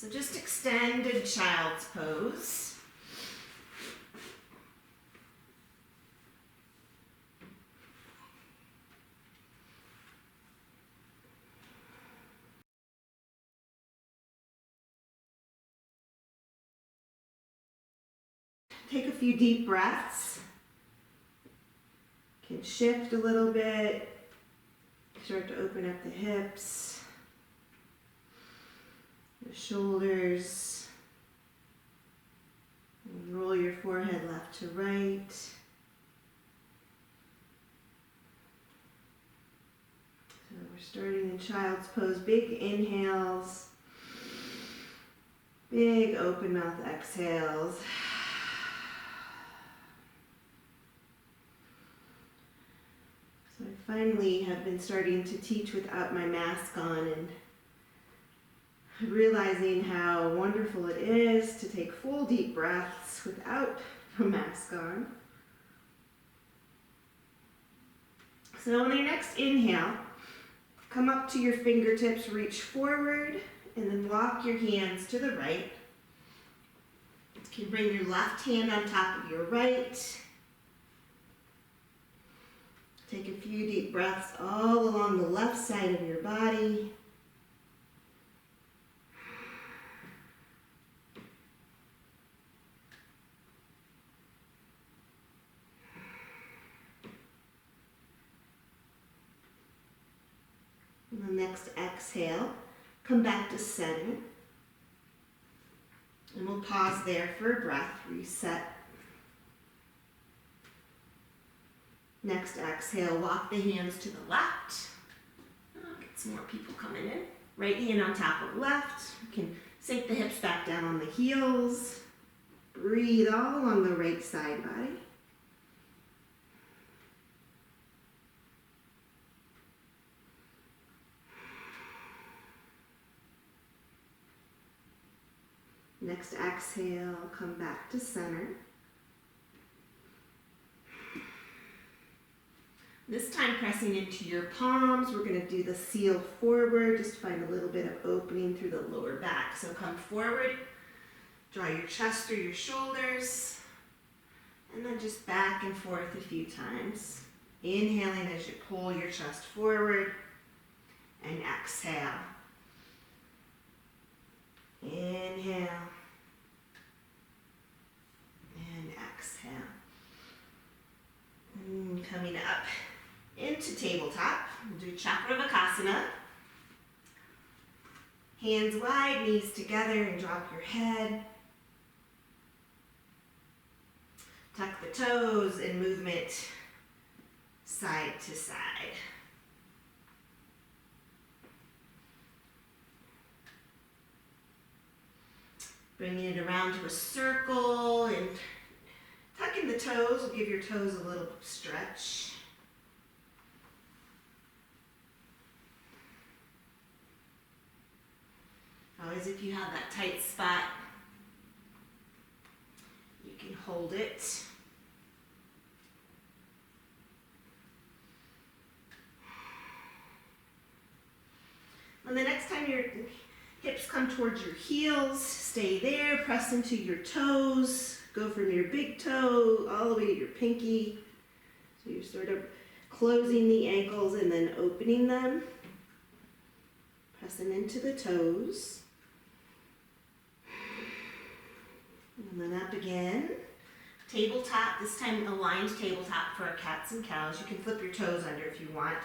So just extended child's pose. Take a few deep breaths. You can shift a little bit. Start to open up the hips, the shoulders. And roll your forehead left to right. So we're starting in child's pose. Big inhales. Big open mouth exhales. So I finally have been starting to teach without my mask on and realizing how wonderful it is to take full deep breaths without a mask on. So on your next inhale, come up to your fingertips, reach forward, and then walk your hands to the right. You can bring your left hand on top of your right. Take a few deep breaths all along the left side of your body. And the next exhale, come back to center. And we'll pause there for a breath, reset. Next exhale, walk the hands to the left. Oh, get some more people coming in. Right hand on top of left. You can sink the hips back down on the heels. Breathe all along the right side body. Next exhale, come back to center. This time pressing into your palms, we're going to do the seal forward, just find a little bit of opening through the lower back. So come forward, draw your chest through your shoulders, and then just back and forth a few times. Inhaling as you pull your chest forward, and exhale. Inhale, and exhale. And coming up into tabletop, we'll do Chakravakasana. Hands wide, knees together, and drop your head. Tuck the toes in movement side to side. Bringing it around to a circle and tucking the toes will give your toes a little stretch. Always, if you have that tight spot, you can hold it. And the next time your hips come towards your heels, stay there, press into your toes. Go from your big toe all the way to your pinky. So you're sort of closing the ankles and then opening them. Pressing into the toes. And then up again. Tabletop, this time aligned tabletop for our cats and cows. You can flip your toes under if you want.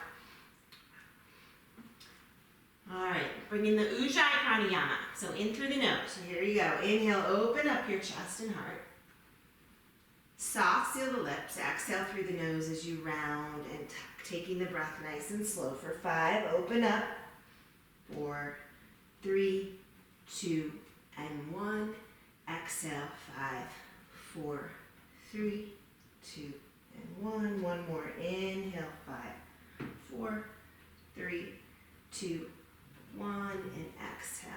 All right, bring in the Ujjayi Pranayama. So in through the nose. So here you go. Inhale, open up your chest and heart. Soft, seal the lips. Exhale through the nose as you round and taking the breath nice and slow for 5. Open up. 4, 3, 2, and 1. Exhale, 5, 4, 3, 2, and 1. One more. Inhale, 5, 4, 3, 2, 1, and exhale,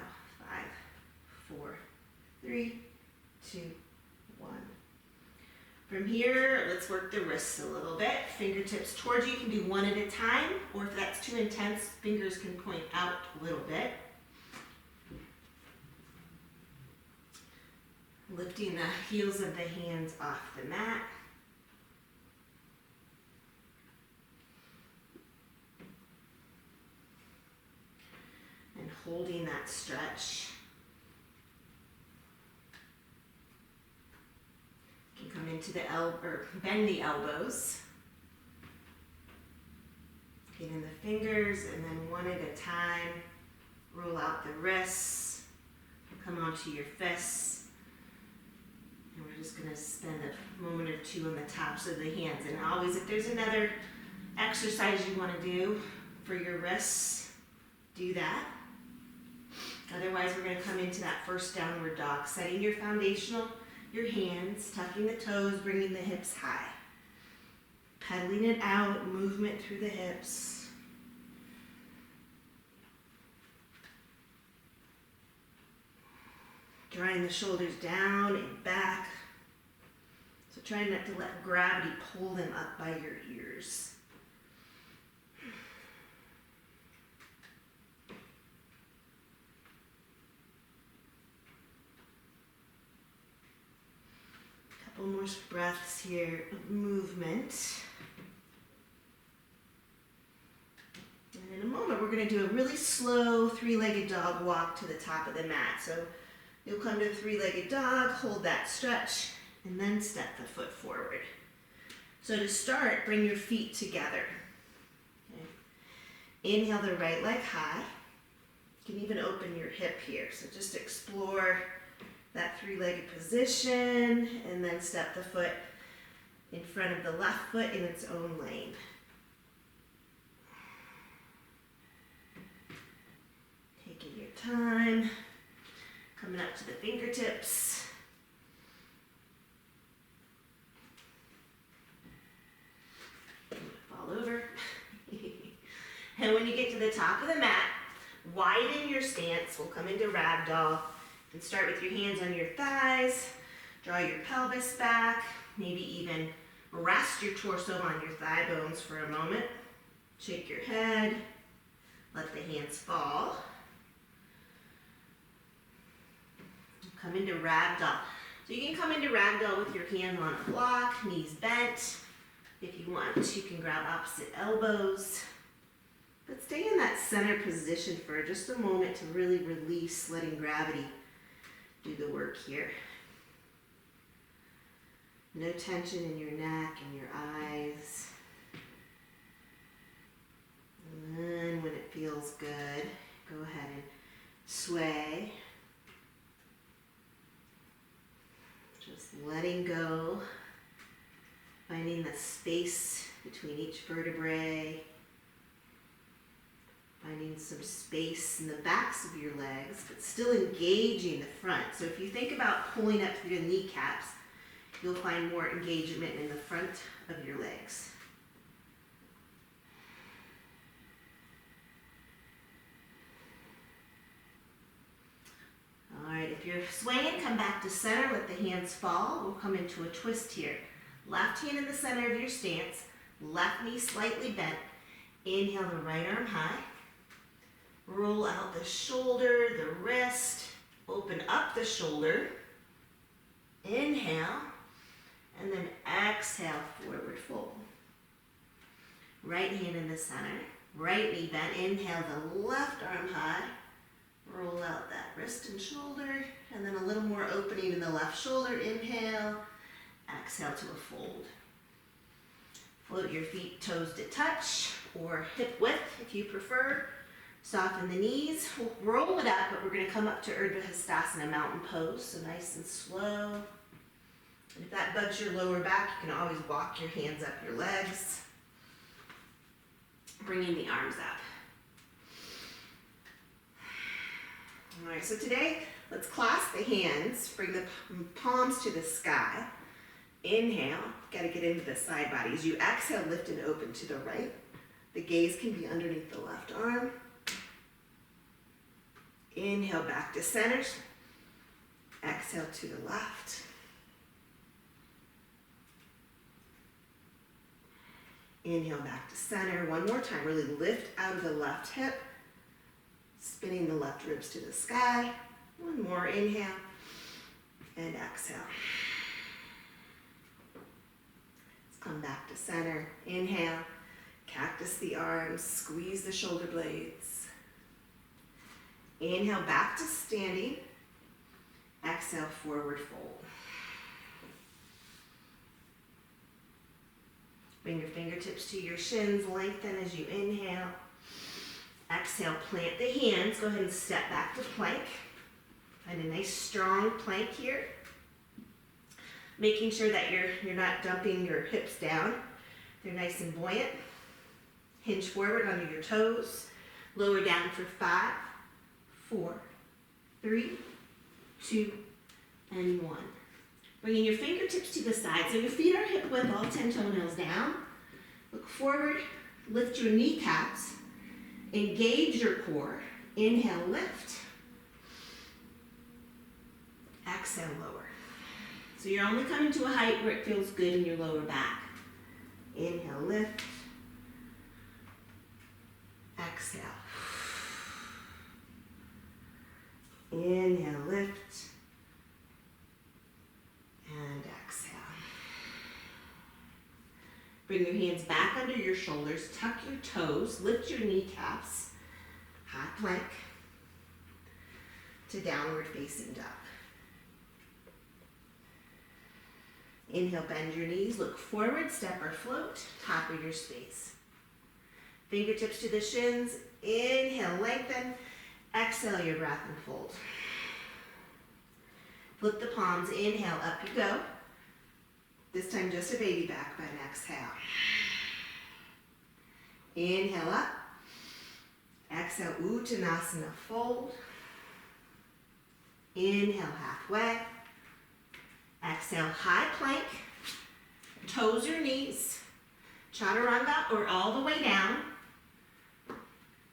5, 4, 3, 2, 1. From here, let's work the wrists a little bit. Fingertips towards you. You can do one at a time, or if that's too intense, fingers can point out a little bit. Lifting the heels of the hands off the mat. And holding that stretch. You can come into the bend the elbows. Get in the fingers, and then one at a time, roll out the wrists, come onto your fists. And we're just gonna spend a moment or two on the tops of the hands. And always, if there's another exercise you wanna do for your wrists, do that. Otherwise, we're gonna come into that first downward dog, setting your foundational, your hands, tucking the toes, bringing the hips high. Pedaling it out, movement through the hips. Drawing the shoulders down and back. So try not to let gravity pull them up by your ears. Couple more breaths here of movement. And in a moment, we're going to do a really slow three-legged dog walk to the top of the mat. So you'll come to the three-legged dog, hold that stretch, and then step the foot forward. So to start, bring your feet together. Okay. Inhale the right leg high. You can even open your hip here. So just explore that three-legged position, and then step the foot in front of the left foot in its own lane. Taking your time, coming up to the fingertips. Fall over. And when you get to the top of the mat, widen your stance. We'll come into Ragdoll and start with your hands on your thighs. Draw your pelvis back. Maybe even rest your torso on your thigh bones for a moment. Shake your head. Let the hands fall. Come into Ragdoll. So you can come into Ragdoll with your hands on a block, knees bent. If you want, you can grab opposite elbows. But stay in that center position for just a moment to really release, letting gravity do the work here. No tension in your neck and your eyes. And then when it feels good, go ahead and sway. Just letting go, finding the space between each vertebrae, finding some space in the backs of your legs, but still engaging the front. So if you think about pulling up through your kneecaps, you'll find more engagement in the front of your legs. All right, if you're swaying, come back to center, let the hands fall. We'll come into a twist here. Left hand in the center of your stance, left knee slightly bent. Inhale the right arm high. Roll out the shoulder, the wrist, open up the shoulder. Inhale, and then exhale, forward fold. Right hand in the center, right knee bent. Inhale the left arm high. Roll out that wrist and shoulder, and then a little more opening in the left shoulder. Inhale, exhale to a fold. Float your feet toes to touch, or hip width if you prefer. Soften the knees, we'll roll it up, but we're going to come up to Urdhva Hastasana, mountain pose, so nice and slow. And if that bugs your lower back, you can always walk your hands up your legs. Bringing the arms up. All right, so today, let's clasp the hands, bring the palms to the sky. Inhale, got to get into the side body. As you exhale, lift and open to the right. The gaze can be underneath the left arm. Inhale back to center. Exhale to the left. Inhale back to center. One more time. Really lift out of the left hip. Spinning the left ribs to the sky. One more. Inhale. and exhale. Let's come back to center. Inhale, cactus the arms, squeeze the shoulder blades. Inhale, back to standing. Exhale, forward fold. Bring your fingertips to your shins, lengthen as you inhale. Exhale, plant the hands. Go ahead and step back to plank. Find a nice strong plank here. Making sure that you're not dumping your hips down. They're nice and buoyant. Hinge forward under your toes. Lower down for 5, 4, 3, 2, and 1. Bringing your fingertips to the side so your feet are hip width, all 10 toenails down. Look forward, lift your kneecaps, engage your core. Inhale, lift. Exhale, lower. So you're only coming to a height where it feels good in your lower back. Inhale, lift. Exhale. Inhale, lift. And exhale. Bring your hands back under your shoulders, tuck your toes, lift your kneecaps, high plank to downward facing dog. Inhale, bend your knees, look forward, step or float, top of your space. Fingertips to the shins, inhale, lengthen, exhale your breath and fold. Flip the palms, inhale, up you go. This time just a baby back bend, exhale. Inhale up. Exhale, Uttanasana, fold. Inhale, halfway. Exhale, high plank. Toes or knees. Chaturanga or all the way down.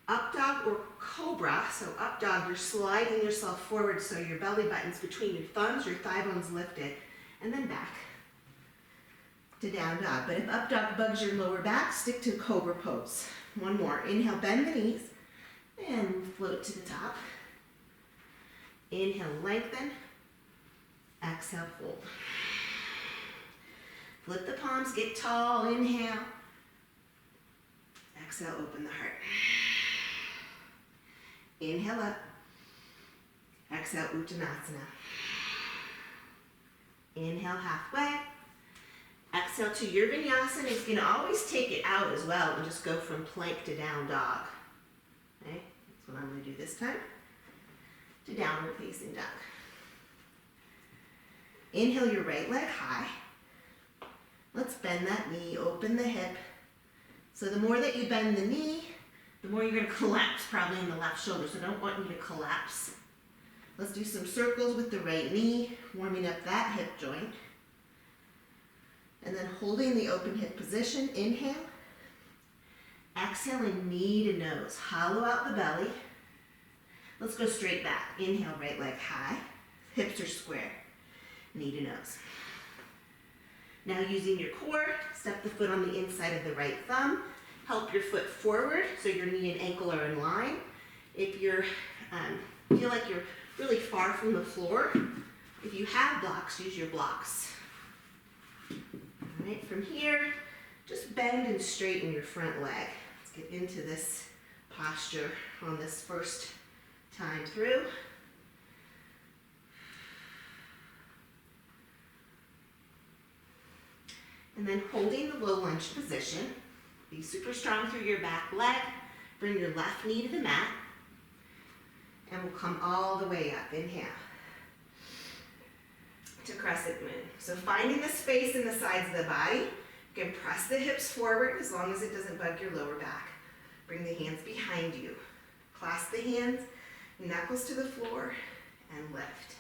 Up dog or cobra. So up dog, you're sliding yourself forward so your belly button's between your thumbs, your thigh bone's lifted, and then back to down dog. But if up dog bugs your lower back, stick to cobra pose. One more. Inhale, bend the knees, and float to the top. Inhale, lengthen. Exhale, fold. Flip the palms, get tall, inhale. Exhale, open the heart. Inhale up. Exhale, Uttanasana. Inhale, halfway. Exhale to your vinyasa. You can always take it out as well and just go from plank to down dog. Okay, that's what I'm going to do this time. To downward facing dog. Inhale your right leg high. Let's bend that knee, open the hip. So the more that you bend the knee, the more you're going to collapse probably in the left shoulder. So I don't want you to collapse. Let's do some circles with the right knee, warming up that hip joint. And then holding the open hip position, inhale. Exhaling knee to nose, hollow out the belly. Let's go straight back. Inhale, right leg high, hips are square, knee to nose. Now using your core, step the foot on the inside of the right thumb. Help your foot forward so your knee and ankle are in line. If you feel like you're really far from the floor, if you have blocks, use your blocks. All right, from here, just bend and straighten your front leg. Let's get into this posture on this first time through. And then holding the low lunge position, be super strong through your back leg. Bring your left knee to the mat. And we'll come all the way up. Inhale. To Crescent Moon. So finding the space in the sides of the body. You can press the hips forward as long as it doesn't bug your lower back. Bring the hands behind you. Clasp the hands, knuckles to the floor, and lift.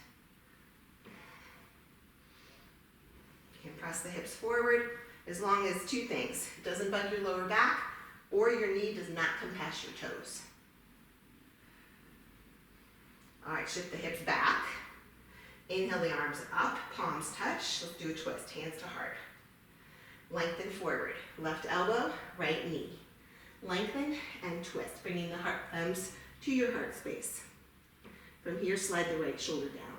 You can press the hips forward as long as two things. It doesn't bug your lower back or your knee does not compress your toes. All right, shift the hips back. Inhale the arms up, palms touch. Let's do a twist, hands to heart. Lengthen forward, left elbow, right knee. Lengthen and twist, bringing the heart thumbs to your heart space. From here, slide the right shoulder down.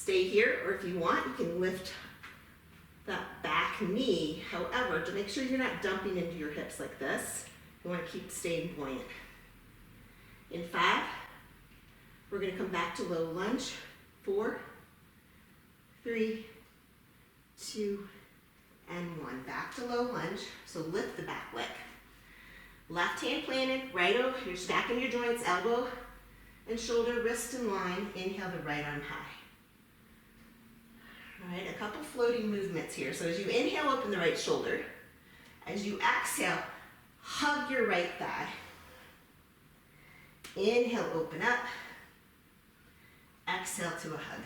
Stay here, or if you want, you can lift that back knee. However, to make sure you're not dumping into your hips like this, you want to keep staying buoyant. In 5, we're going to come back to low lunge. 4, 3, 2, and 1. Back to low lunge. So lift the back leg. Left hand planted, right over, you're stacking your joints, elbow and shoulder, wrist in line. Inhale the right arm high. All right, a couple floating movements here. So as you inhale, open the right shoulder. As you exhale, hug your right thigh. Inhale, open up. Exhale to a hug.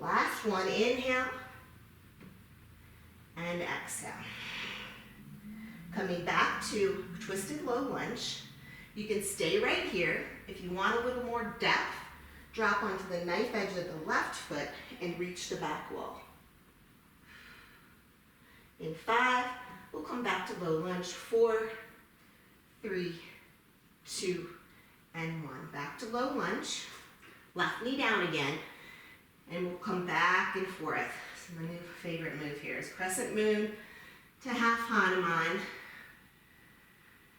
Last one, inhale and exhale. Coming back to twisted low lunge. You can stay right here. If you want a little more depth, drop onto the knife edge of the left foot and reach the back wall. In 5, we'll come back to low lunge. 4, 3, 2, and 1. Back to low lunge. Left knee down again. And we'll come back and forth. So my new favorite move here is Crescent Moon to half Hanuman.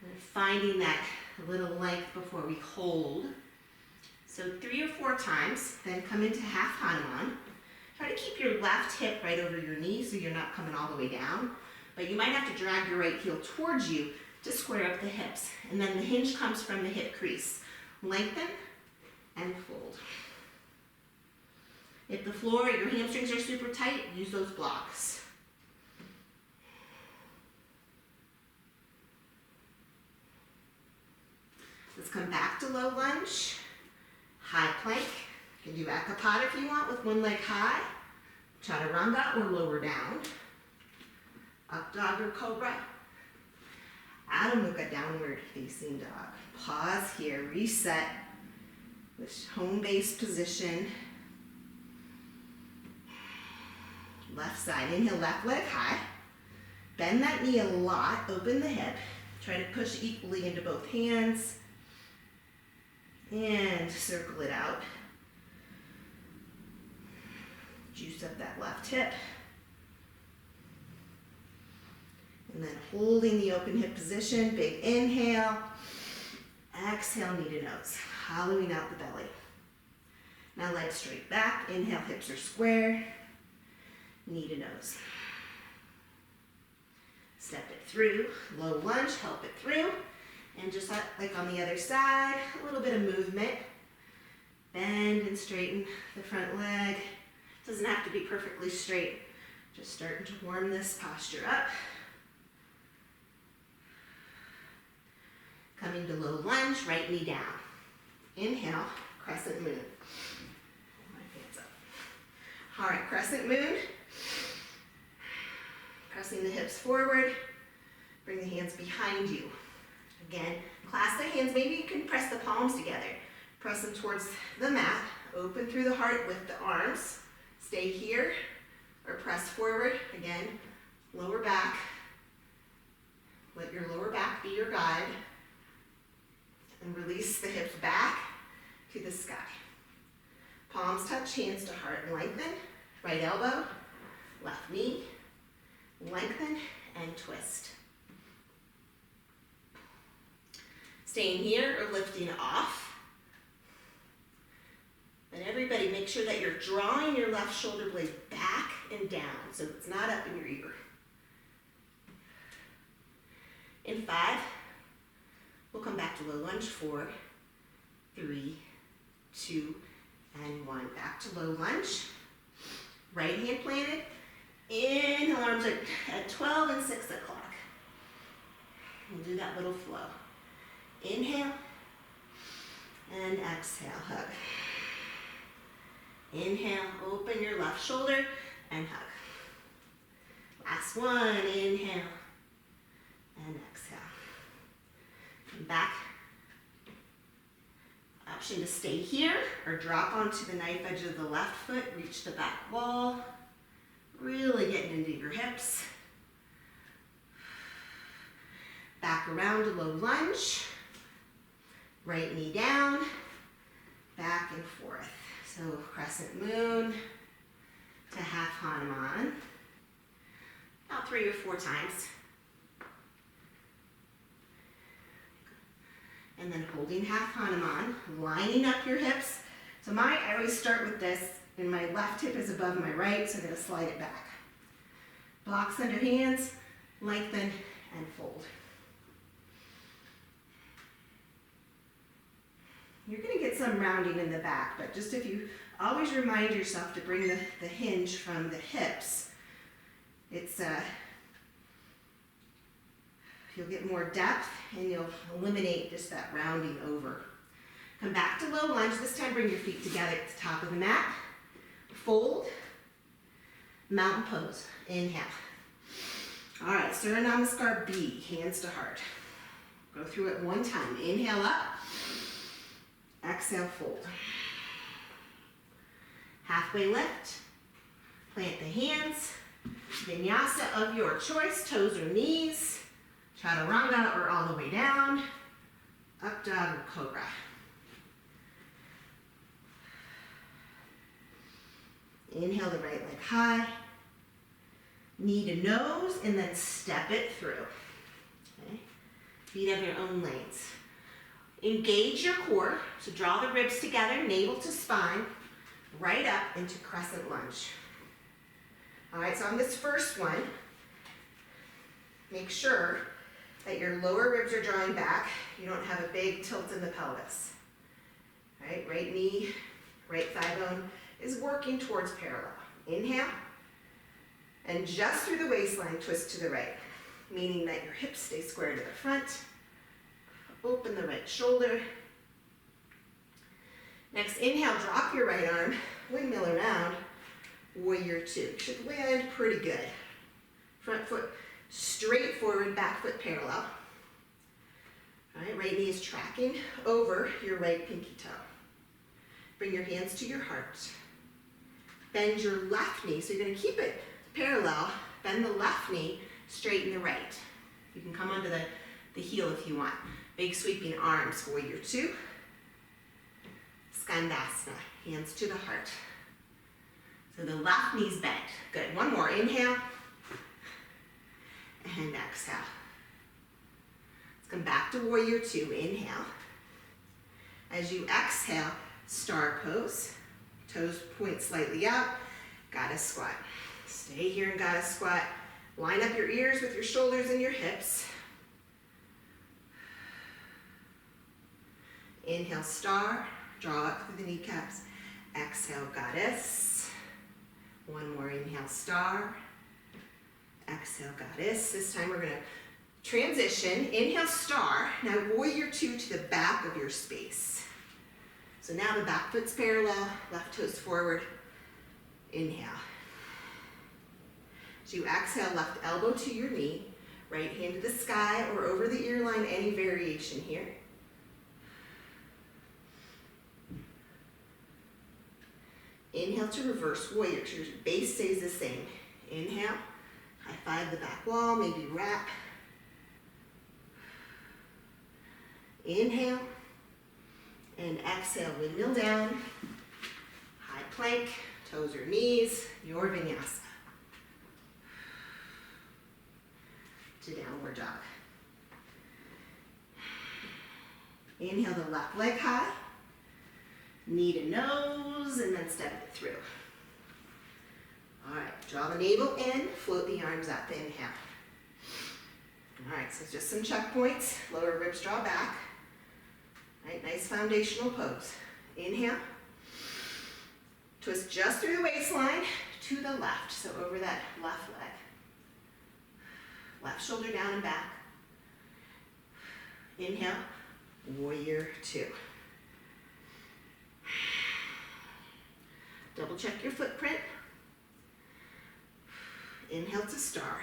And finding that little length before we hold. So 3 or 4 times, then come into half Hanuman. Try to keep your left hip right over your knee so you're not coming all the way down. But you might have to drag your right heel towards you to square up the hips. And then the hinge comes from the hip crease. Lengthen and fold. If the floor or your hamstrings are super tight, use those blocks. Let's come back to low lunge. High plank. You can do Apanasana if you want with one leg high. Chaturanga or lower down. Up dog or cobra. Adho Mukha, downward facing dog. Pause here, reset. This home base position. Left side, inhale, left leg high. Bend that knee a lot, open the hip. Try to push equally into both hands. And circle it out. Juice up that left hip. And then holding the open hip position, big inhale. Exhale, knee to nose, hollowing out the belly. Now legs straight back, inhale, hips are square. Knee to nose. Step it through, low lunge, help it through. And just like on the other side, a little bit of movement. Bend and straighten the front leg. Doesn't have to be perfectly straight. Just starting to warm this posture up. Coming to low lunge, right knee down. Inhale, Crescent Moon. My hands up. All right, Crescent Moon. Pressing the hips forward. Bring the hands behind you. Again, clasp the hands. Maybe you can press the palms together. Press them towards the mat. Open through the heart with the arms. Stay here or press forward. Again, lower back. Let your lower back be your guide. And release the hips back to the sky. Palms touch, hands to heart and lengthen. Right elbow, left knee. Lengthen and twist. Staying here or lifting off. And everybody make sure that you're drawing your left shoulder blade back and down so it's not up in your ear. In 5, we'll come back to low lunge. 4, 3, 2, and 1. Back to low lunge. Right hand planted. Inhale, arms are at 12 and 6 o'clock. We'll do that little flow. Inhale and exhale, hug. Inhale, open your left shoulder and hug. Last one, inhale and exhale. Come back. Option to stay here or drop onto the knife edge of the left foot, reach the back wall. Really getting into your hips. Back around to low lunge. Right knee down. Back and forth. So Crescent Moon to half Hanuman. About 3 or 4 times. And then holding half Hanuman, lining up your hips. So I always start with this, and my left hip is above my right, so I'm gonna slide it back. Blocks under hands, lengthen and fold. You're gonna get some rounding in the back, but just if you always remind yourself to bring the hinge from the hips, it's you'll get more depth and you'll eliminate just that rounding over. Come back to low lunge. This time bring your feet together at the top of the mat. Fold, mountain pose. Inhale. All right, Surya Namaskar B, hands to heart. Go through it one time. Inhale up, exhale, fold. Halfway lift, plant the hands. Vinyasa of your choice, toes or knees. Chaturanga or all the way down. Up dog or cobra. Inhale the right leg high. Knee to nose and then step it through. Okay. Feet have your own lanes. Engage your core. So draw the ribs together, navel to spine, right up into Crescent Lunge. All right, so on this first one, make sure that your lower ribs are drawing back. You don't have a big tilt in the pelvis. All right, right knee, right thigh bone is working towards parallel. Inhale, and just through the waistline, twist to the right, meaning that your hips stay square to the front. Open the right shoulder. Next, inhale, drop your right arm, windmill around, warrior two. Should land pretty good. Front foot straight forward, back foot parallel. All right, right knee is tracking over your right pinky toe. Bring your hands to your heart. Bend your left knee, so you're gonna keep it parallel. Bend the left knee, straighten the right. You can come onto the heel if you want. Big sweeping arms, warrior two. Skandasana, hands to the heart. So the left knee's bent. Good, one more, inhale. And exhale. Let's come back to warrior two, inhale. As you exhale, star pose. Toes point slightly out, goddess squat. Stay here in goddess squat. Line up your ears with your shoulders and your hips. Inhale, star. Draw up through the kneecaps. Exhale, goddess. One more, inhale, star. Exhale, goddess. This time we're gonna transition. Inhale, star. Now warrior two to the back of your space. So now the back foot's parallel, left toes forward. Inhale. As you exhale, left elbow to your knee, right hand to the sky or over the ear line, any variation here. Inhale to reverse warrior, so your base stays the same. Inhale, high five the back wall, maybe wrap. Inhale, and exhale, windmill down, high plank, toes or knees, your vinyasa. To downward dog. Inhale the left leg high, knee to nose, and then step it through. All right, draw the navel in, float the arms up, inhale. All right, so just some checkpoints. Lower ribs draw back. All right, nice foundational pose. Inhale. Twist just through the waistline to the left, so over that left leg. Left shoulder down and back. Inhale, warrior two. Double check your footprint. Inhale to star.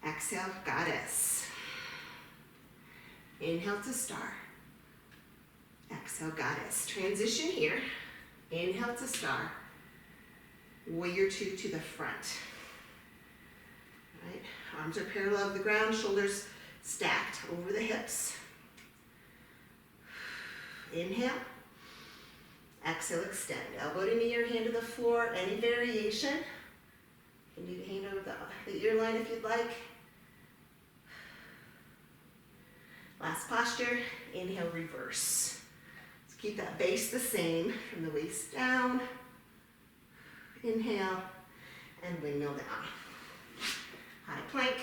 Exhale, goddess. Inhale to star. Exhale, goddess. Transition here. Inhale to star. Warrior two to the front. All right, arms are parallel to the ground, shoulders stacked over the hips. Inhale. Exhale, extend. Elbow to knee or hand to the floor. Any variation. You can do the hand over the ear line if you'd like. Last posture. Inhale, reverse. Let's keep that base the same from the waist down. Inhale, and windmill down. High plank,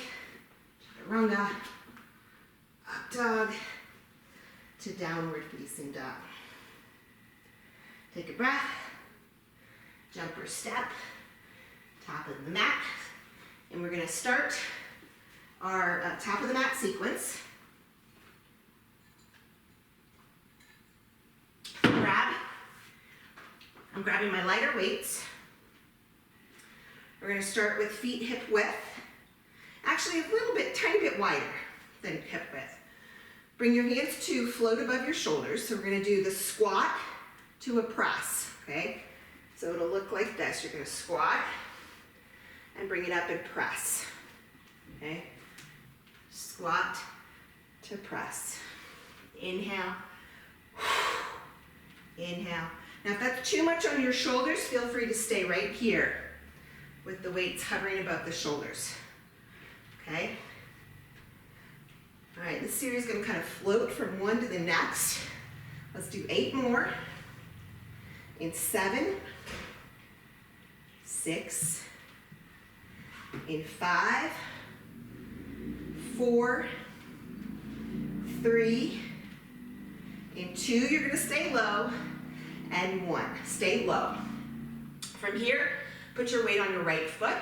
chaturanga, up dog, to downward facing dog. Take a breath, jumper step, top of the mat, and we're gonna start our top of the mat sequence. I'm grabbing my lighter weights. We're gonna start with feet hip width. Actually, a little bit, tiny bit wider than hip width. Bring your hands to float above your shoulders. So we're gonna do the squat to a press, okay? So it'll look like this. You're gonna squat and bring it up and press, okay? Squat to press. Inhale, inhale. Now if that's too much on your shoulders, feel free to stay right here with the weights hovering above the shoulders, okay? All right, this series is gonna kind of float from one to the next. Let's do 8 more. In 7, 6, in 5, 4, 3, in 2, you're gonna stay low, and 1, stay low. From here, put your weight on your right foot.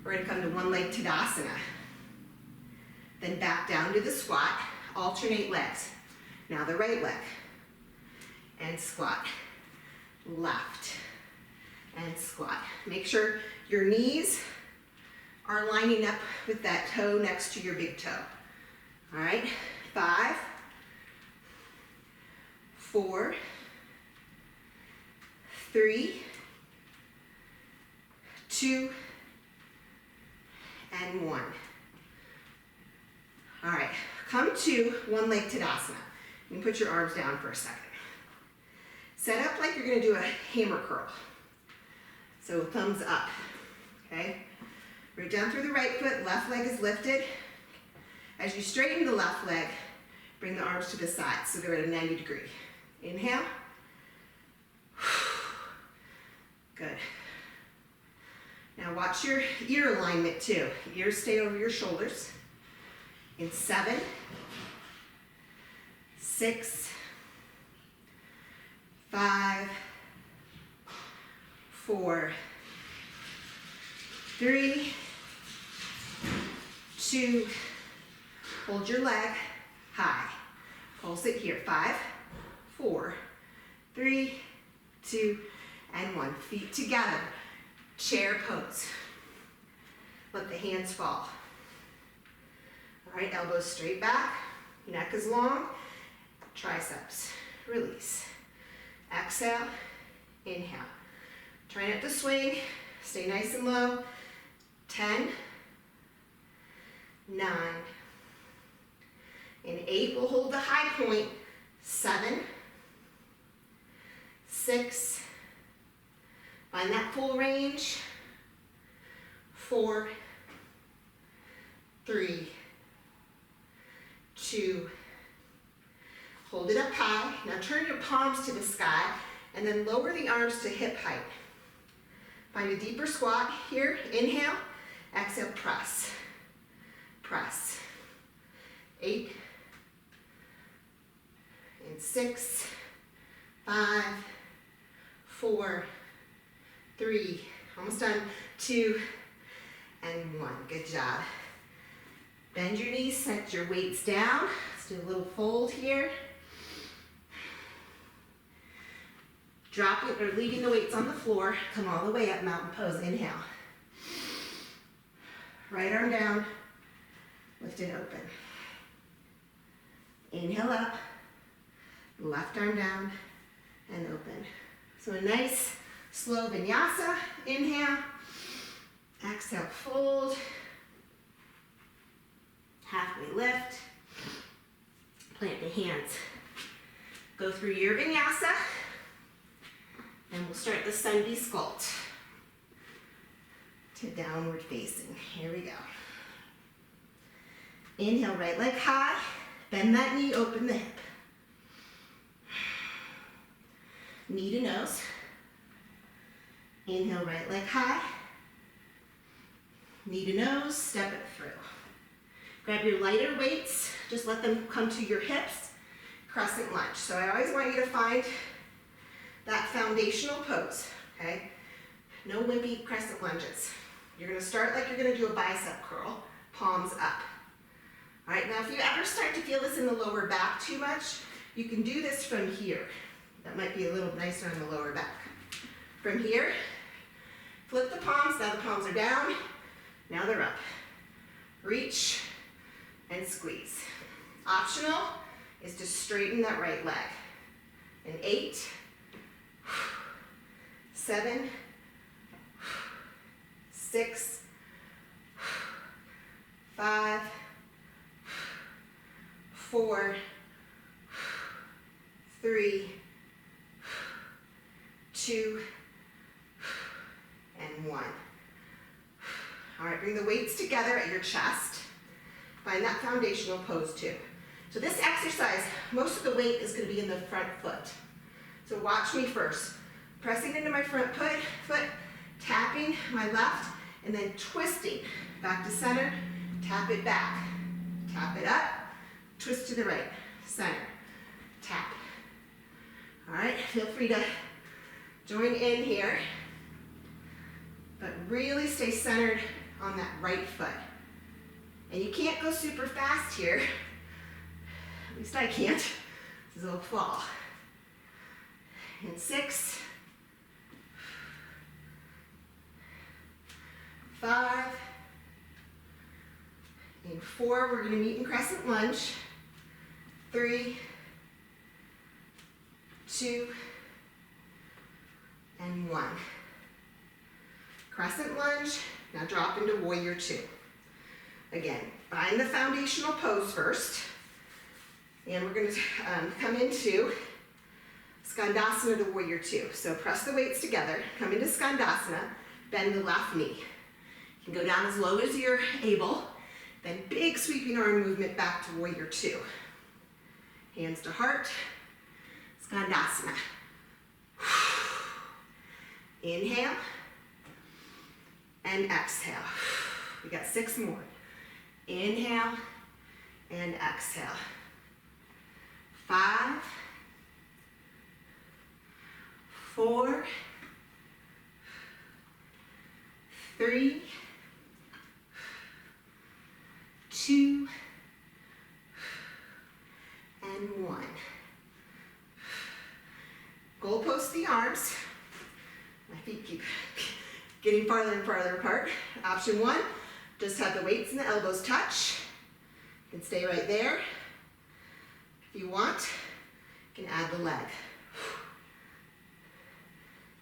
We're gonna come to one leg Tadasana. Then back down to the squat, alternate legs. Now the right leg, and squat. Left, and squat. Make sure your knees are lining up with that toe next to your big toe. All right, 5, 4, 3, 2, and 1. All right, come to one leg Tadasana. You can put your arms down for a second. Set up like you're gonna do a hammer curl. So thumbs up, okay? Root down through the right foot, left leg is lifted. As you straighten the left leg, bring the arms to the side, so they're at a 90 degree. Inhale. Good. Now watch your ear alignment too. Ears stay over your shoulders. In 7, 6, 5, 4, 3, 2, hold your leg high. Pulse it here. 5, 4, 3, 2, and 1. Feet together. Chair pose. Let the hands fall. All right, elbows straight back. Neck is long. Triceps. Release. Exhale. Inhale. Try not to swing. Stay nice and low. 10, 9, in 8, we'll hold the high point. 7, 6, find that full range. 4, 3, 2, hold it up high. Now turn your palms to the sky and then lower the arms to hip height. Find a deeper squat here. Inhale, exhale, press. Press. 8, and 6, 5, 4, 3, almost done, 2, and 1. Good job. Bend your knees, set your weights down. Let's do a little fold here. Dropping or leaving the weights on the floor. Come all the way up, mountain pose. Inhale. Right arm down, lift it open. Inhale up, left arm down, and open. So a nice slow vinyasa. Inhale, exhale, fold, halfway lift, plant the hands. Go through your vinyasa. And we'll start the Sunday sculpt to downward facing. Here we go. Inhale, right leg high. Bend that knee, open the hip. Knee to nose. Inhale, right leg high. Knee to nose, step it through. Grab your lighter weights, just let them come to your hips. Crescent lunge. So I always want you to find that foundational pose, okay? No wimpy crescent lunges. You're gonna start like you're gonna do a bicep curl, palms up. All right, now if you ever start to feel this in the lower back too much, you can do this from here. That might be a little nicer on the lower back. From here, flip the palms, now the palms are down, now they're up. Reach and squeeze. Optional is to straighten that right leg. In 8, 7, 6, 5, 4, 3, 2, and 1. All right, bring the weights together at your chest. Find that foundational pose too. So this exercise, most of the weight is going to be in the front foot. So watch me first. Pressing into my front foot, tapping my left, and then twisting back to center, tap it back, tap it up, twist to the right, center, tap. All right, feel free to join in here, but really stay centered on that right foot. And you can't go super fast here. At least I can't, because it'll fall. In 6, 5, in 4, we're going to meet in Crescent Lunge. 3, 2, and 1. Crescent Lunge, now drop into Warrior 2. Again, find the foundational pose first. And we're going to come into Skandasana to Warrior 2. So press the weights together, come into Skandasana, bend the left knee. You can go down as low as you're able, then big sweeping arm movement back to Warrior 2. Hands to heart, Skandasana. Inhale and exhale. We got 6 more. Inhale and exhale. 5, 4, 3, 2, and 1. Goalpost the arms. My feet keep getting farther and farther apart. Option 1, just have the weights and the elbows touch. You can stay right there. If you want, you can add the leg.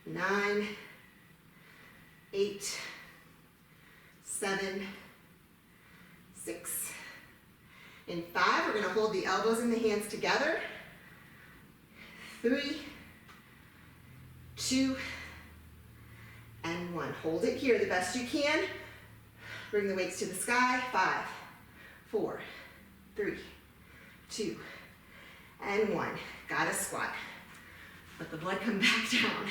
9, 8, 7, 6. In 5, we're going to hold the elbows and the hands together. 3, 2, and 1. Hold it here the best you can. Bring the weights to the sky. 5, 4, 3, 2, and 1. Goddess squat. Let the blood come back down.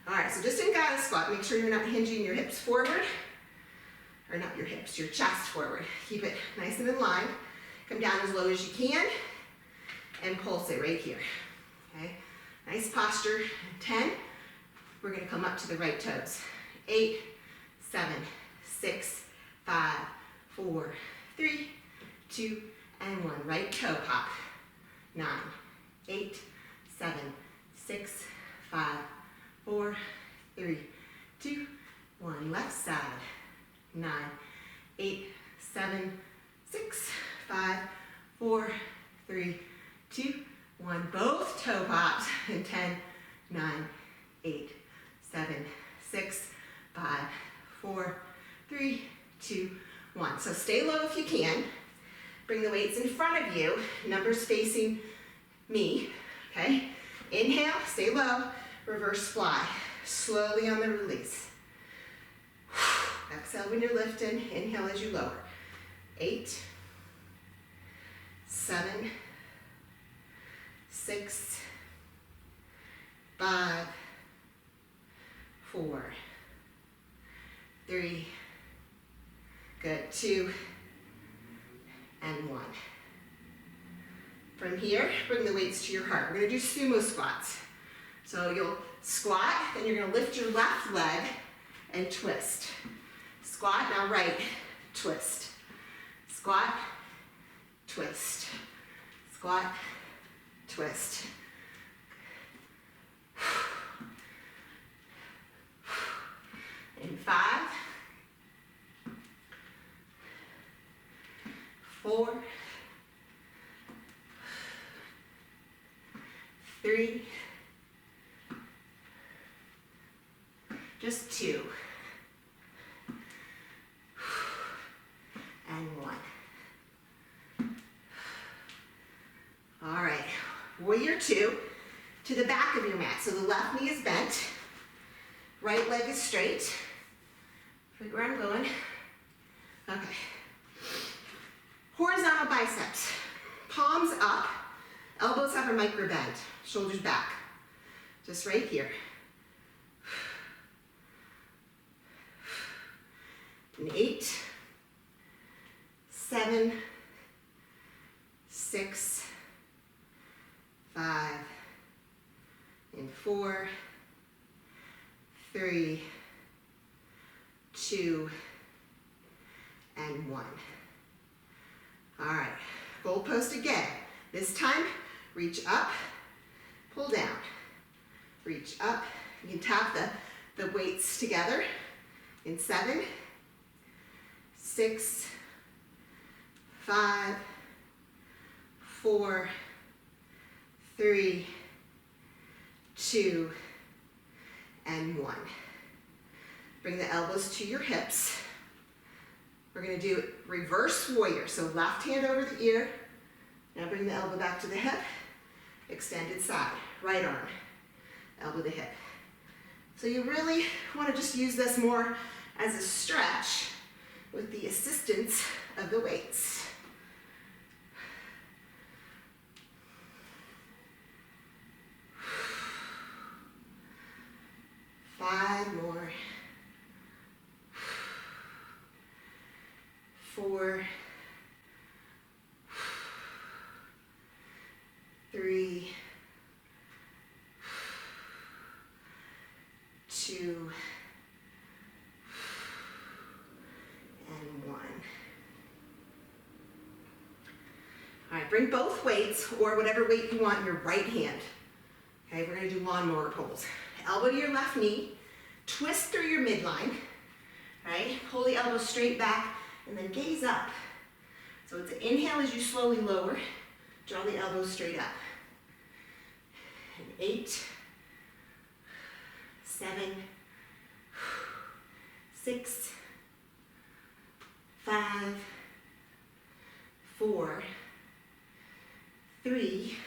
All right, so just in goddess squat, make sure you're not hinging your hips forward, or not your hips, your chest forward. Keep it nice and in line. Come down as low as you can, and pulse it right here. Okay, nice posture. 10, we're gonna come up to the right toes. 8, 7, 6, 5, 4, 3, 2, and 1. Right toe pop. 9, 8, 7, 6, 5, 4, 3, 2, 1. Left side. 9, 8, 7, 6, 5, 4, 3, 2, 1. Both toe pops. And 10, 9, 8, 7, 6, 5, 4, 3, 2, 1. So stay low if you can. Bring the weights in front of you, numbers facing me, okay? Inhale, stay low. reverse fly. Slowly on the release. Exhale when you're lifting, inhale as you lower. 8, 7, 6, 5, 4, 3, good, 2, and 1. From here, bring the weights to your heart. We're gonna do sumo squats. So you'll squat, then you're gonna lift your left leg and twist. Squat, now right, twist. Squat, twist. Squat, twist. In 5, 4, 3, just 2, and 1. All right, warrior 2 to the back of your mat. So the left knee is bent, right leg is straight. Look where I'm going. Okay. Horizontal biceps, palms up, elbows have a micro bend, shoulders back. Just right here. And 8, 7, 6, 5, and 4, 3, 2, and 1. All right, goalpost again. This time, reach up, pull down. Reach up. You can tap the weights together in 7, 6, 5, 4, 3, 2, and 1. Bring the elbows to your hips. We're going to do reverse warrior. So left hand over the ear. Now bring the elbow back to the hip. Extended side. Right arm. Elbow to hip. So you really want to just use this more as a stretch with the assistance of the weights. Five more. 4, 3, 2, and 1. All right, bring both weights or whatever weight you want in your right hand. Okay, we're gonna do lawnmower pulls. Elbow to your left knee, twist through your midline, right? Pull the elbow straight back and then gaze up. So it's an inhale as you slowly lower, draw the elbows straight up. And 8, 7, 6, 5, 4, 3,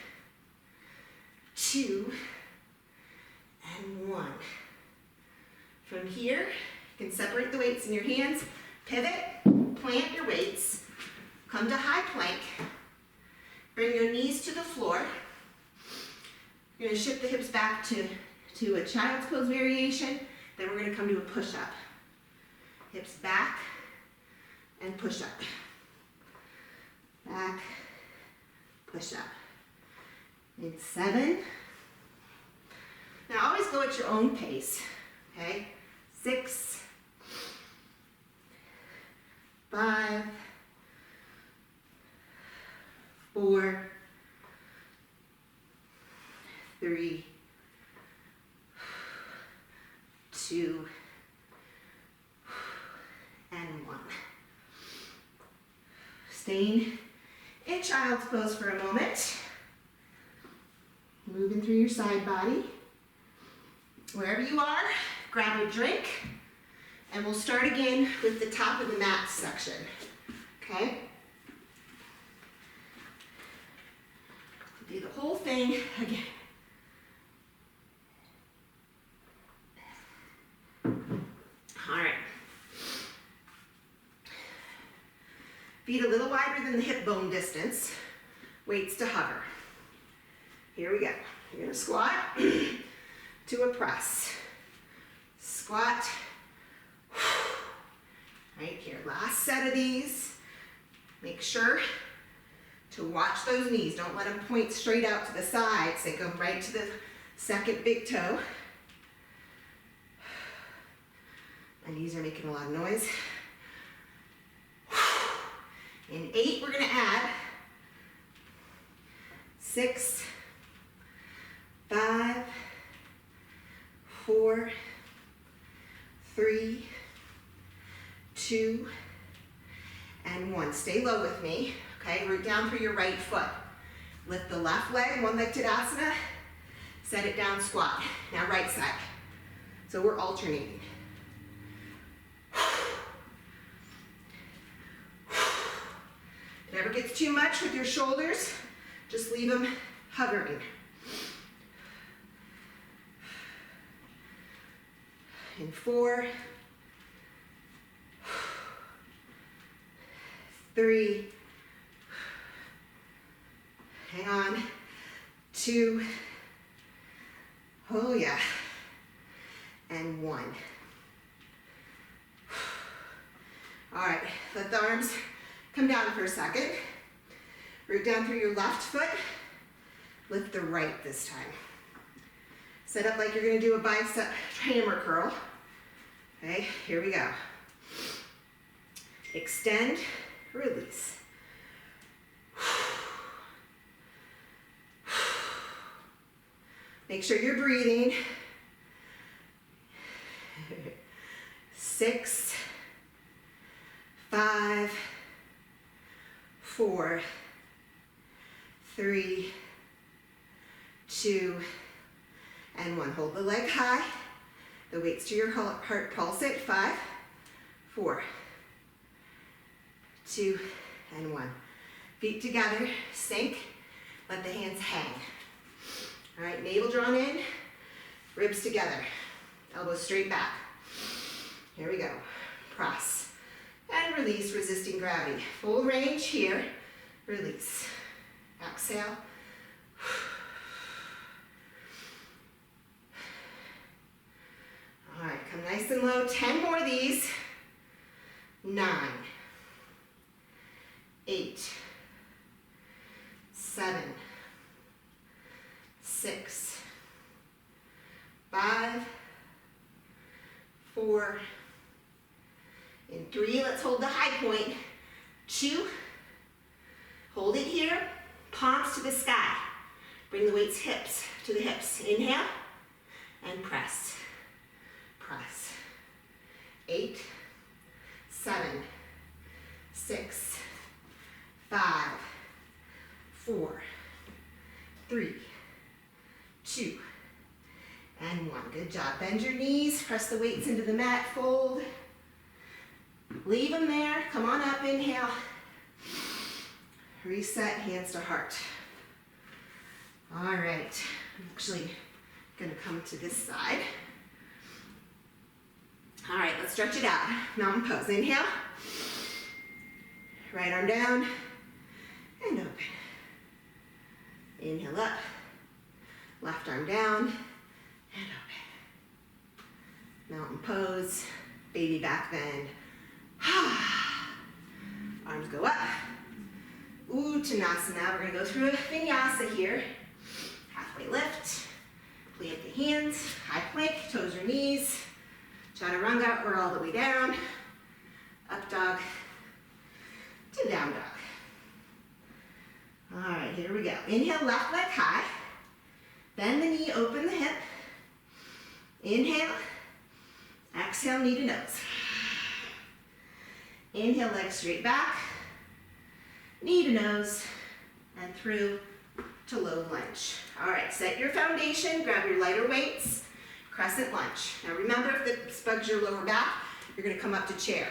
2, and 1. From here, you can separate the weights in your hands, pivot, plant your weights, come to high plank, bring your knees to the floor. You're going to shift the hips back to a child's pose variation, then we're going to come to a push-up. Hips back and push-up. Back, push-up. In 7. Now always go at your own pace, okay? 6, 5, 4, 3, 2, and 1. Staying in child's pose for a moment. Moving through your side body. Wherever you are, grab a drink, and we'll start again with the top of the mat section, okay? Do the whole thing again. Feet a little wider than the hip bone distance. Weights to hover. Here we go. You're gonna squat to a press. Squat. Right here, last set of these. Make sure to watch those knees. Don't let them point straight out to the sides. They go right to the second big toe. My knees are making a lot of noise. In 8, we're gonna add 6, 5, 4, 3, 2, and 1. Stay low with me, okay? Root down through your right foot. Lift the left leg, one-leg Tadasana. Set it down, squat. Now right side. So we're alternating. If it ever gets too much with your shoulders, just leave them hovering. In 4, 3, hang on, 2, oh yeah, and 1. All right, let the arms come down for a second. Root down through your left foot. Lift the right this time. Set up like you're gonna do a bicep hammer curl. Okay, here we go. Extend, release. Make sure you're breathing. 6, 5, 4, 3, 2, and 1. Hold the leg high. The weights to your heart. Pulse it. 5, 4, 2, and 1. Feet together. Sink. Let the hands hang. All right, navel drawn in. Ribs together. Elbows straight back. Here we go. Press. And release, resisting gravity. Full range here. Release. Exhale. All right, come nice and low. 10 more of these. 9, 8, 7, 6, 5, 4, in 3, let's hold the high point. 2, hold it here, palms to the sky. Bring the weights to the hips. Inhale, and press. Press. 8, 7, 6, 5, 4, 3, 2, and 1. Good job. Bend your knees, press the weights into the mat, fold. Leave them there. Come on up, inhale. Reset, hands to heart. All right, I'm actually gonna come to this side. All right, let's stretch it out. Mountain pose. Inhale. Right arm down and open. Inhale up. Left arm down and open. Mountain pose. Baby back bend. Arms go up. Uttanasana. We're going to go through a vinyasa here. Halfway lift. Plant the hands. High plank. Toes or knees. Chaturanga or all the way down. Up dog to down dog. All right, here we go. Inhale, left leg high. Bend the knee, open the hip. Inhale. Exhale, knee to nose. Inhale, leg straight back. Knee to nose. And through to low lunge. All right, set your foundation. Grab your lighter weights. Crescent lunge. Now remember, if this bugs your lower back, you're going to come up to chair.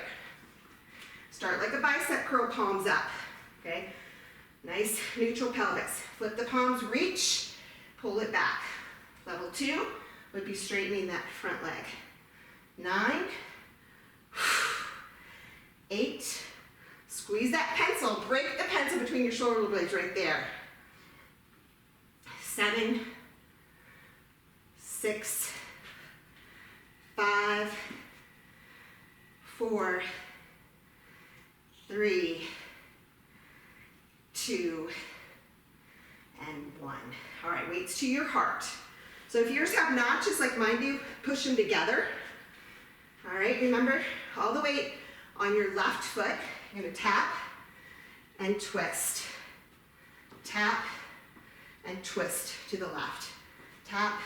Start like a bicep curl, palms up. Okay? Nice neutral pelvis. Flip the palms, reach, pull it back. Level 2 would be straightening that front leg. 9, 8, squeeze that shoulder blades right there. 7, 6, 5, 4, 3, 2, and 1. All right, weights to your heart. So if yours have notches like mine do, push them together. All right, remember, all the weight on your left foot. You're gonna tap and twist. Tap and twist to the left. Tap,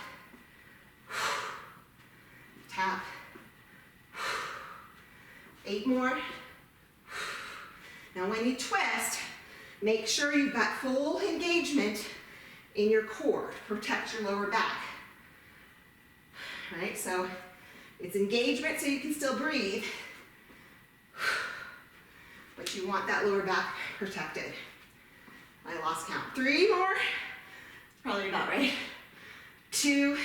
tap. 8 more. Now when you twist, make sure you've got full engagement in your core. Protect your lower back. All right, so it's engagement so you can still breathe, but you want that lower back protected. I lost count. 3 more. Probably about right. 2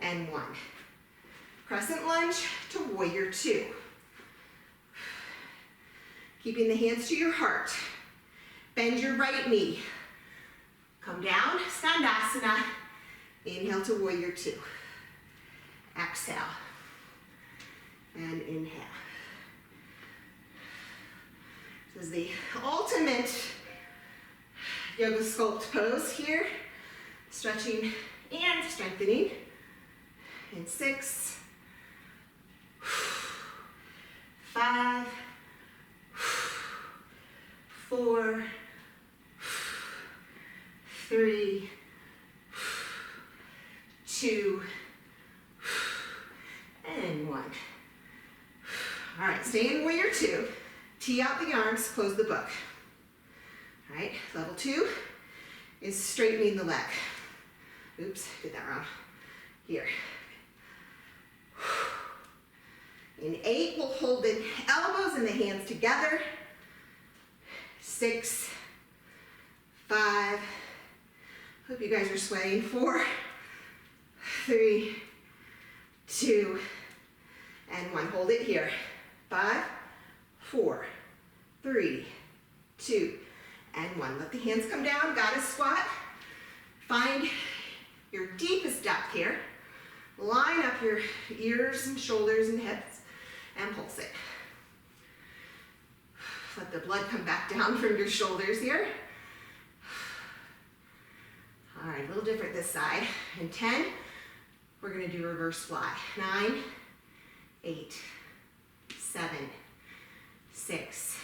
and 1. Crescent lunge to warrior 2. Keeping the hands to your heart. Bend your right knee. Come down, Skandasana. Inhale to warrior 2. Exhale. And inhale. This is the ultimate yoga sculpt pose here. Stretching and strengthening. In 6, 5, 4, 3, 2, and 1. All right, stay in warrior 2. Tee out the arms, close the book. All right, level 2 is straightening the leg. Oops, did that wrong. Here. In 8, we'll hold the elbows and the hands together. 6, 5, hope you guys are sweating. 4, 3, 2, and 1. Hold it here. 5, 4, 3, 2, and 1. Let the hands come down. Goddess squat. Find your deepest depth here. Line up your ears and shoulders and hips and pulse it. Let the blood come back down from your shoulders here. All right, a little different this side. In 10, we're gonna do reverse fly. 9, 8, 7, 6,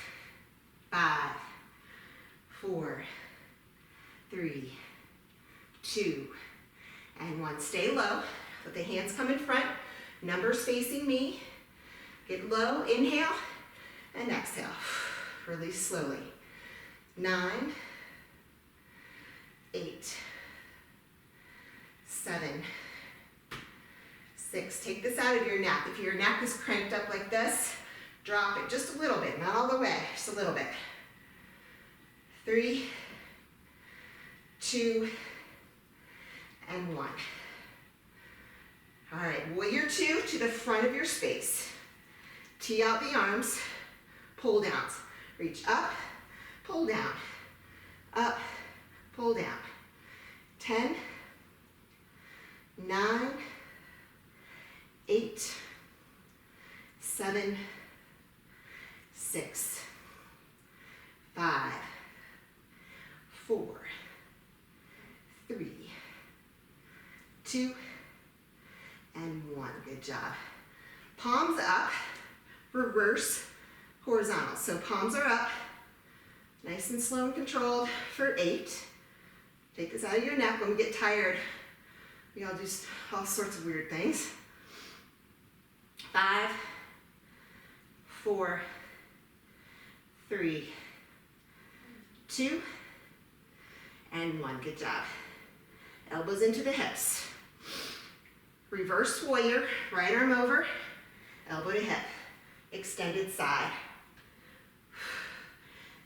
5, 4, 3, 2, and 1. Stay low. Let the hands come in front. Numbers facing me. Get low. Inhale and exhale. Release slowly. 9, 8, 7, 6. Take this out of your neck. If your neck is cranked up like this, drop it just a little bit, not all the way, just a little bit. 3, 2, and 1. All right, warrior 2 to the front of your space. Tee out the arms, pull downs. Reach up, pull down, up, pull down. 10, 9, 8, 7, 6, 5, 4, 3, 2, and 1. Good job. Palms up, reverse horizontal. So palms are up, nice and slow and controlled for 8. Take this out of your neck. When we get tired, we all do all sorts of weird things. 5, 4, 3, 2, and 1. Good job. Elbows into the hips. Reverse warrior, right arm over, elbow to hip. Extended side.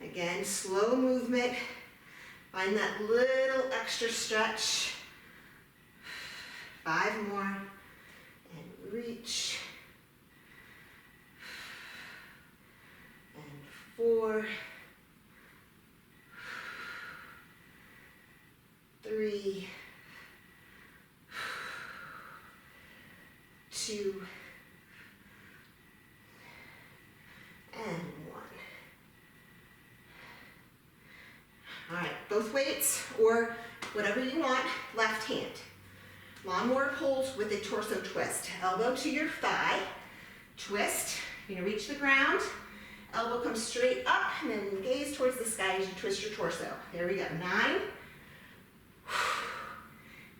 Again, slow movement. Find that little extra stretch. 5 more, and reach. And 4, 2, and 1. All right, both weights or whatever you want, left hand. Lawnmower pulls with a torso twist. Elbow to your thigh, twist. You're gonna reach the ground. Elbow comes straight up and then gaze towards the sky as you twist your torso. There we go. 9,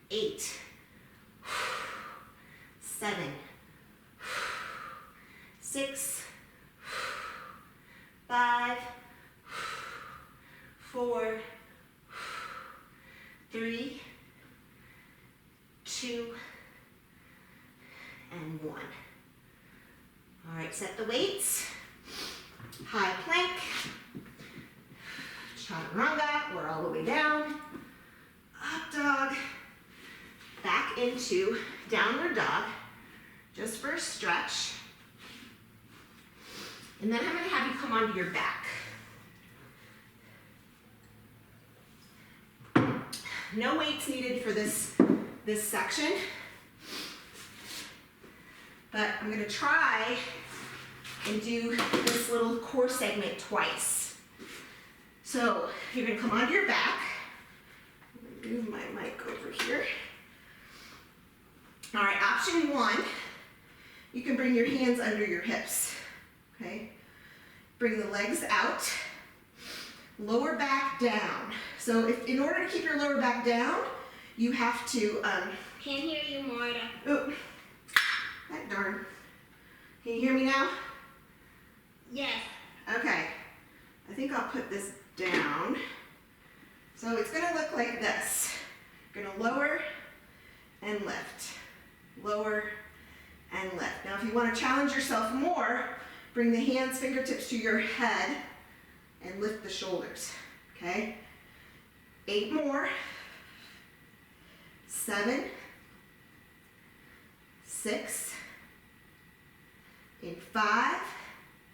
8, 7, 6, 5, 4, 3, 2, and 1. All right, set the weights. High plank, chaturanga, or all the way down, up dog, back into downward dog, just for a stretch. And then I'm going to have you come onto your back. No weights needed for this section, but I'm going to try and do this little core segment twice. So you're going to come onto your back. I'm going to move my mic over here. All right, option 1, you can bring your hands under your hips. Okay, bring the legs out, lower back down. So in order to keep your lower back down, you have to, Can't hear you, Marda. Oh, that darn. Can you hear me now? Yes. Okay, I think I'll put this down. So it's gonna look like this. You're gonna lower and lift, lower and lift. Now if you wanna challenge yourself more, bring the hands, fingertips to your head and lift the shoulders, okay? 8 more, 7, 6, in 5,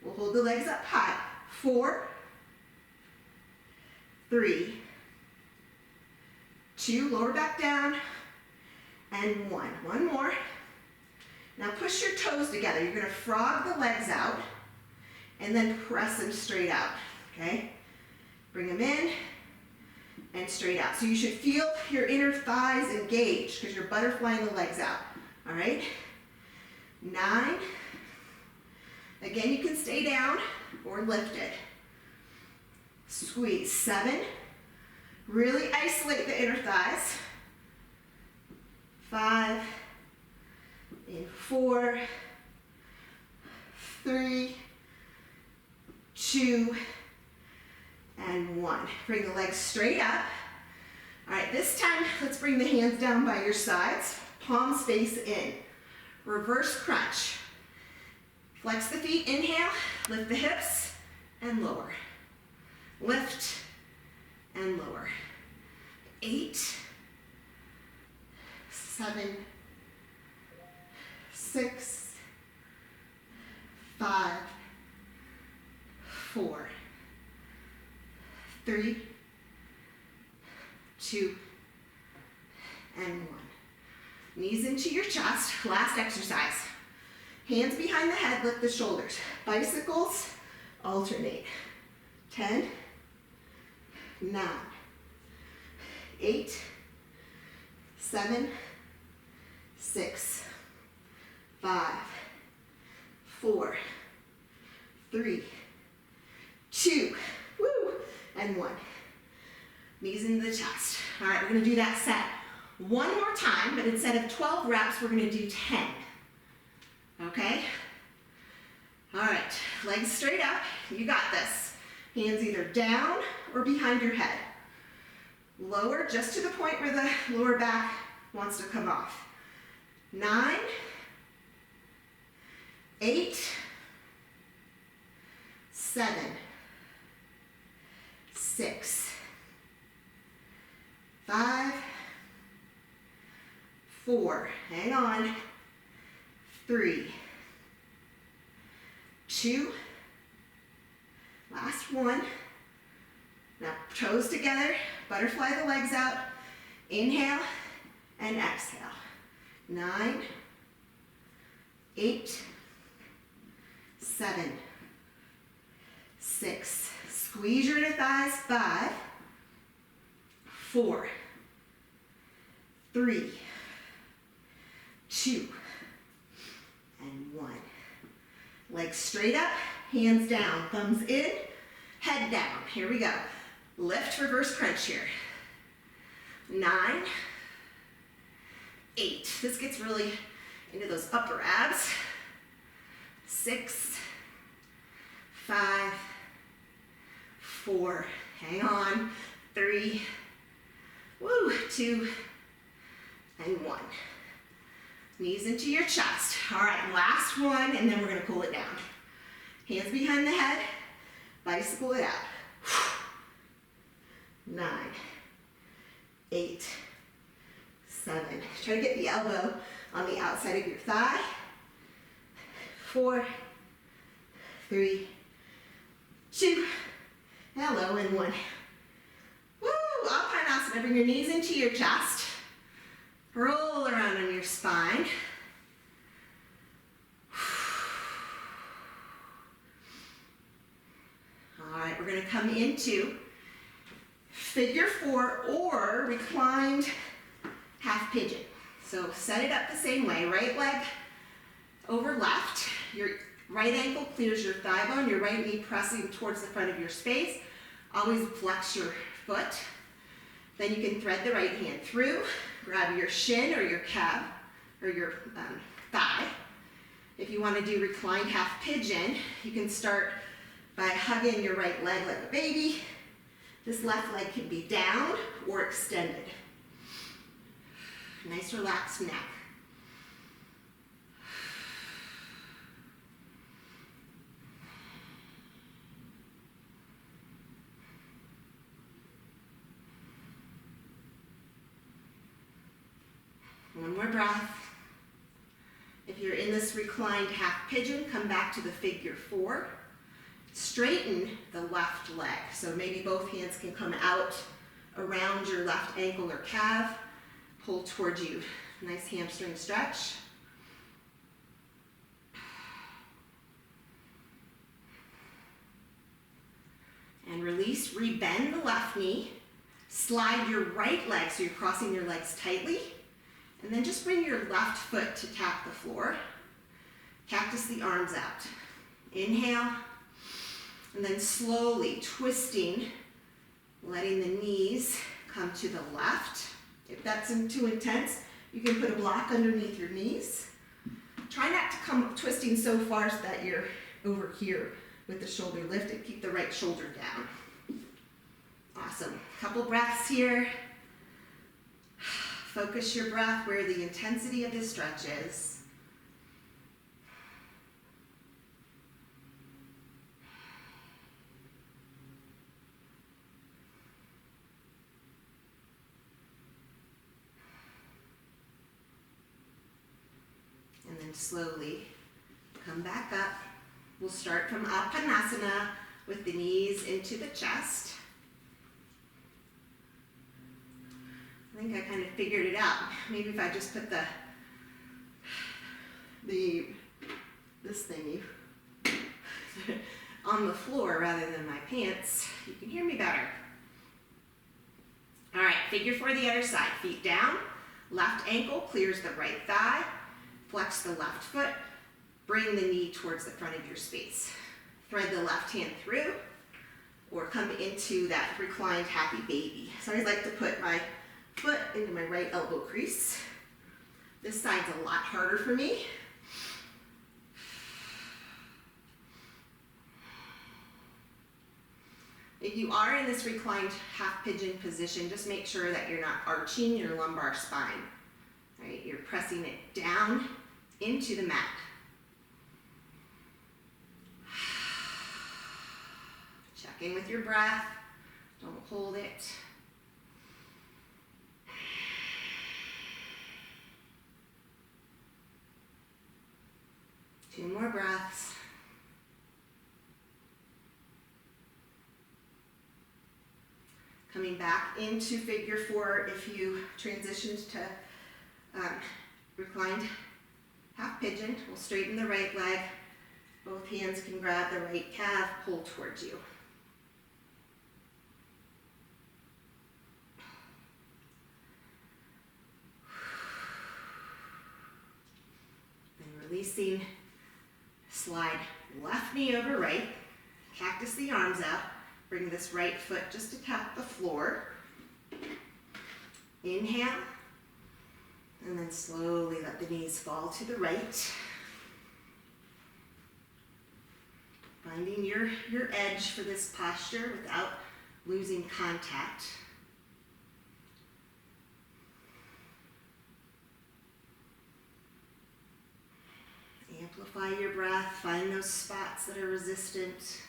we'll hold the legs up high, 4, 3, 2, lower back down, and 1. One more. Now push your toes together. You're gonna frog the legs out and then press them straight out, okay? Bring them in and straight out. So you should feel your inner thighs engaged because you're butterflying the legs out, all right? 9. Again, you can stay down or lift it. Squeeze. 7. Really isolate the inner thighs. 5. In 4, 3, 2, and 1. Bring the legs straight up. All right, this time, let's bring the hands down by your sides. Palms face in. Reverse crunch. Flex the feet, inhale, lift the hips, and lower. Lift, and lower. 8, 7, 6, 5, 4, 3, 2, and 1. Knees into your chest, last exercise. Hands behind the head, lift the shoulders. Bicycles, alternate. 10, 9, 8, 7, 6, 5, 4, 3, 2, woo, and 1. Knees into the chest. All right, we're gonna do that set one more time, but instead of 12 reps, we're gonna do 10. Okay? All right, legs straight up. You got this. Hands either down or behind your head. Lower just to the point where the lower back wants to come off. 9, 8, 7, 6, 5, 4, hang on, 3, 2, last one. Now toes together, butterfly the legs out, inhale and exhale. 9, 8, 7, 6. Squeeze your inner thighs. 5, 4, 3, 2, and 1. Legs straight up, hands down, thumbs in, head down. Here we go. Lift, reverse crunch here. 9, 8. This gets really into those upper abs. 6, 5, 4, hang on. 3, 2, and 1. Knees into your chest. All right, last one, and then we're gonna cool it down. Hands behind the head, bicycle it out. 9, 8, 7. Try to get the elbow on the outside of your thigh. 4, 3, 2, hello, and 1. Woo! Apanasana. Bring your knees into your chest. Roll around on your spine. All right, we're going to come into figure 4 or reclined half pigeon. So set it up the same way. Right leg over left. Your right ankle clears your thigh bone. Your right knee pressing towards the front of your space. Always flex your foot. Then you can thread the right hand through. Grab your shin or your calf or your thigh. If you want to do reclined half pigeon, you can start by hugging your right leg like a baby. This left leg can be down or extended. Nice relaxed neck. One more breath. If you're in this reclined half pigeon, come back to the figure 4. Straighten the left leg. So maybe both hands can come out around your left ankle or calf. Pull towards you. Nice hamstring stretch. And release, rebend the left knee. Slide your right leg so you're crossing your legs tightly. And then just bring your left foot to tap the floor. Cactus the arms out. Inhale. And then slowly twisting, letting the knees come to the left. If that's too intense, you can put a block underneath your knees. Try not to come twisting so far so that you're over here with the shoulder lifted. Keep the right shoulder down. Awesome. Couple breaths here. Focus your breath where the intensity of this stretch is. And then slowly come back up. We'll start from Apanasana with the knees into the chest. I think I kind of figured it out. Maybe if I just put this thingy on the floor rather than my pants, you can hear me better. All right, figure 4 the other side. Feet down, left ankle clears the right thigh, flex the left foot, bring the knee towards the front of your space. Thread the left hand through, or come into that reclined happy baby. So I always like to put my foot into my right elbow crease. This side's a lot harder for me. If you are in this reclined half pigeon position, just make sure that you're not arching your lumbar spine. Right? You're pressing it down into the mat. Check in with your breath. Don't hold it. Two more breaths. Coming back into figure 4 if you transitioned to reclined half pigeon. We'll straighten the right leg. Both hands can grab the right calf, pull towards you. And releasing, slide left knee over right, cactus the arms out, bring this right foot just to tap the floor. Inhale, and then slowly let the knees fall to the right. Finding your edge for this posture without losing contact. Amplify your breath, find those spots that are resistant.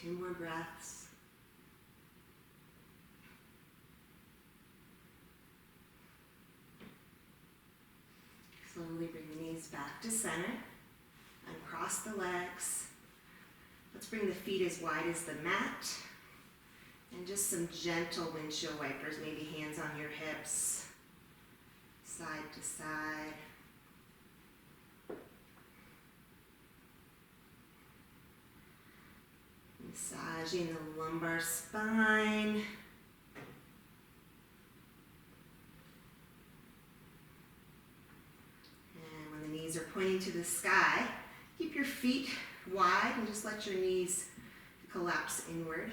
Two more breaths. Slowly bring the knees back to center. Uncross the legs. Let's bring the feet as wide as the mat. And just some gentle windshield wipers, maybe hands on your hips. Side to side. Massaging the lumbar spine. And when the knees are pointing to the sky, keep your feet wide and just let your knees collapse inward.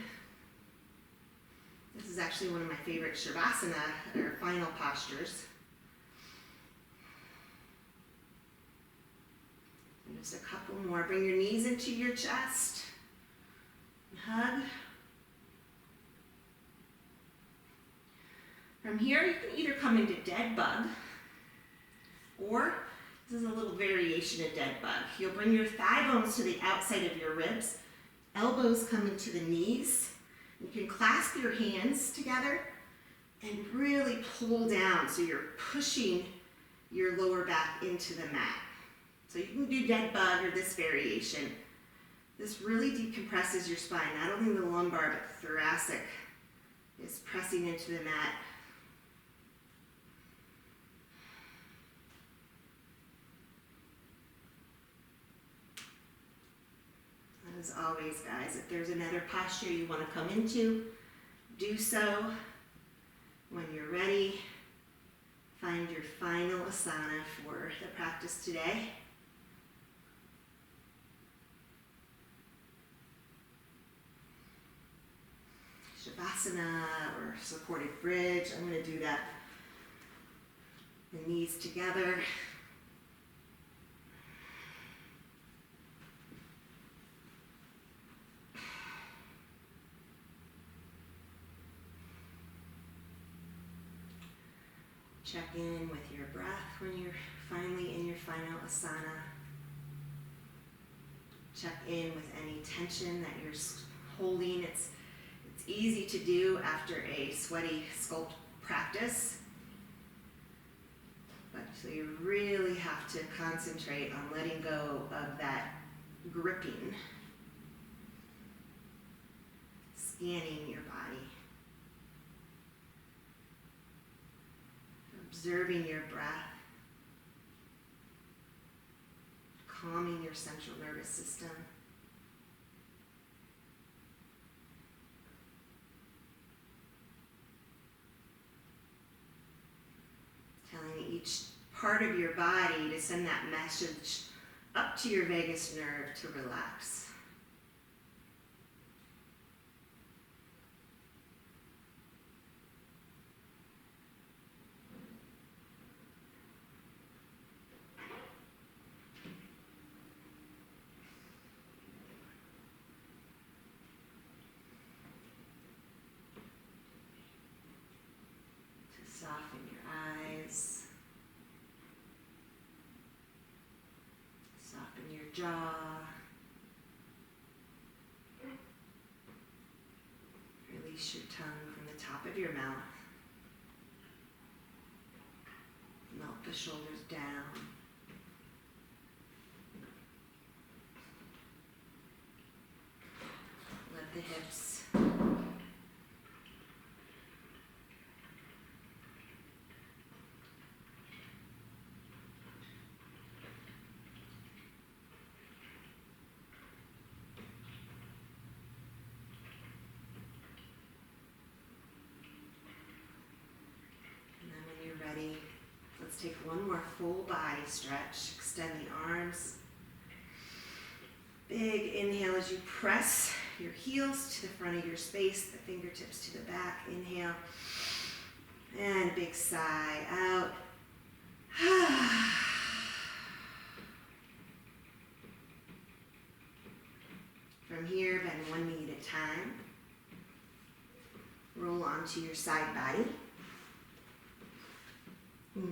This is actually one of my favorite Savasana, or final postures. And just a couple more. Bring your knees into your chest. Hug. From here, you can either come into dead bug, or this is a little variation of dead bug. You'll bring your thigh bones to the outside of your ribs, elbows come into the knees. You can clasp your hands together and really pull down so you're pushing your lower back into the mat. So you can do dead bug or this variation. This really decompresses your spine, not only the lumbar, but the thoracic is pressing into the mat. And as always, guys, if there's another posture you want to come into, do so. When you're ready, find your final asana for the practice today. Savasana or supported bridge. I'm going to do that. The knees together. Check in with your breath when you're finally in your final asana. Check in with any tension that you're holding. It's easy to do after a sweaty sculpt practice, but so you really have to concentrate on letting go of that gripping, scanning your body, observing your breath, calming your central nervous system. Telling each part of your body to send that message up to your vagus nerve to relax. To soften your eyes. Soften your jaw. Release your tongue top of your mouth. Melt the shoulders down. Let the hips ready. Let's take one more full body stretch. Extend the arms. Big inhale as you press your heels to the front of your space, the fingertips to the back. Inhale. And big sigh out. From here, bend one knee at a time. Roll onto your side body.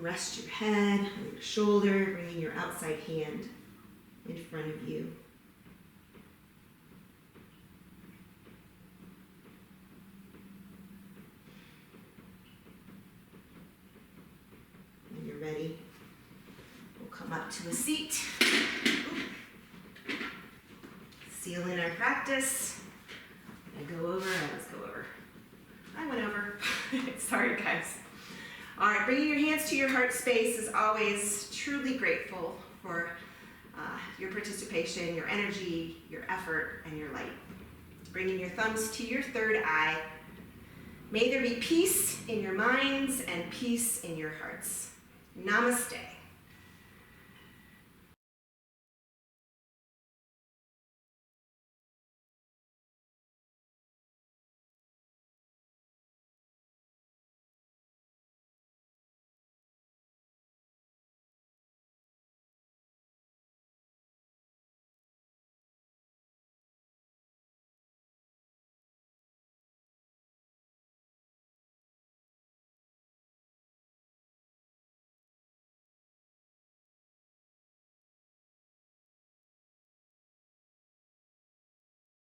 Rest your head on your shoulder, bringing your outside hand in front of you. When you're ready, we'll come up to a seat. Seal in our practice. I go over, I always go over. I went over. Sorry, guys. All right, bringing your hands to your heart space. As always, truly grateful for your participation, your energy, your effort, and your light. Bringing your thumbs to your third eye. May there be peace in your minds and peace in your hearts. Namaste.